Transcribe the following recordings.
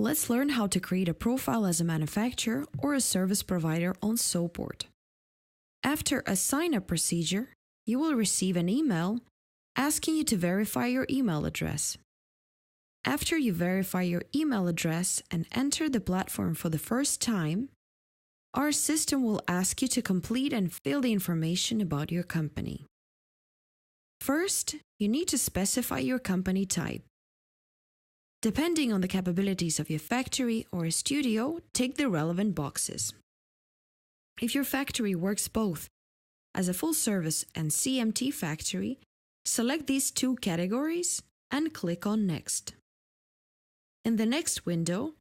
Let's learn how to create a profile as a manufacturer or a service provider on Sewport. After a sign-up procedure, you will receive an email asking you to verify your email address. After you verify your email address and enter the platform for the first time, our system will ask you to complete and fill the information about your company. First, you need to specify your company type. Depending on the capabilities of your factory or a studio, tick the relevant boxes. If your factory works both as a full-service and CMT factory, select these two categories and click on Next. In the next window,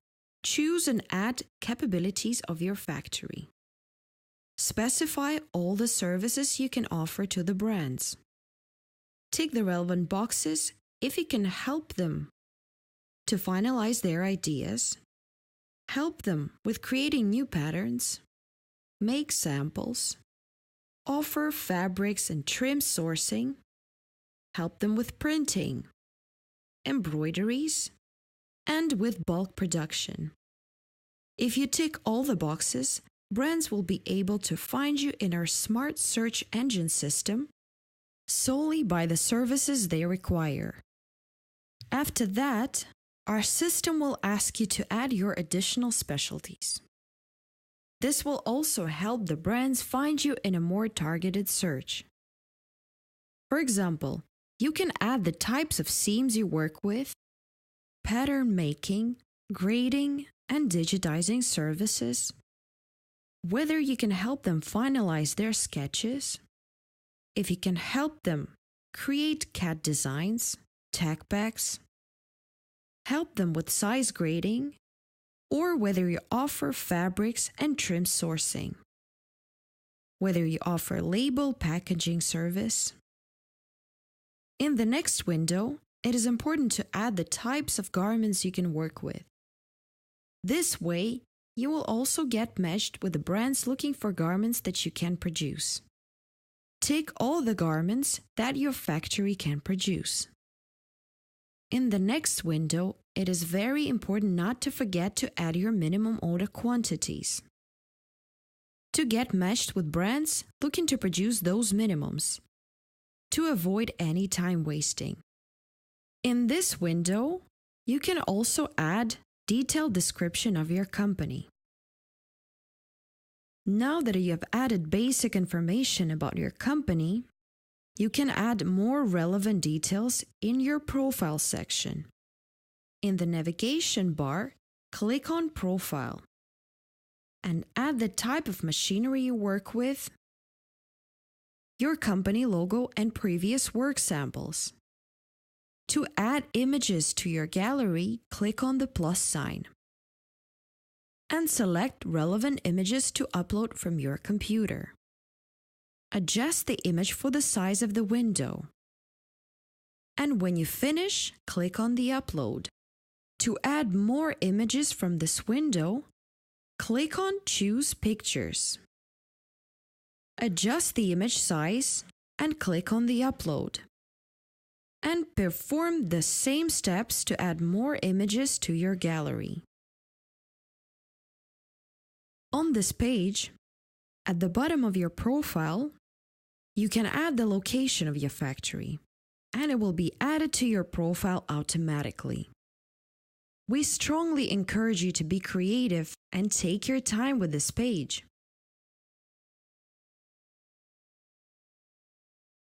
choose and add capabilities of your factory. Specify all the services you can offer to the brands. Tick the relevant boxes if you can help them to finalize their ideas, help them with creating new patterns, make samples, offer fabrics and trim sourcing, help them with printing, embroideries, and with bulk production. If you tick all the boxes, brands will be able to find you in our smart search engine system solely by the services they require. After that, our system will ask you to add your additional specialties. This will also help the brands find you in a more targeted search. For example, you can add the types of seams you work with, pattern making, grading, and digitizing services, whether you can help them finalize their sketches, if you can help them create CAD designs, tack backs, help them with size grading, or whether you offer fabrics and trim sourcing, whether you offer label packaging service. In the next window, it is important to add the types of garments you can work with. This way, you will also get matched with the brands looking for garments that you can produce. Tick all the garments that your factory can produce. In the next window, it is very important not to forget to add your minimum order quantities. To get matched with brands looking to produce those minimums, to avoid any time wasting. In this window, you can also add detailed description of your company. Now that you have added basic information about your company, you can add more relevant details in your profile section. In the navigation bar, click on Profile and add the type of machinery you work with, your company logo and previous work samples. To add images to your gallery, click on the plus sign and select relevant images to upload from your computer. Adjust the image for the size of the window. And when you finish, click on the Upload. To add more images from this window, click on Choose Pictures. Adjust the image size and click on the Upload. And perform the same steps to add more images to your gallery. On this page, at the bottom of your profile, you can add the location of your factory, and it will be added to your profile automatically. We strongly encourage you to be creative and take your time with this page.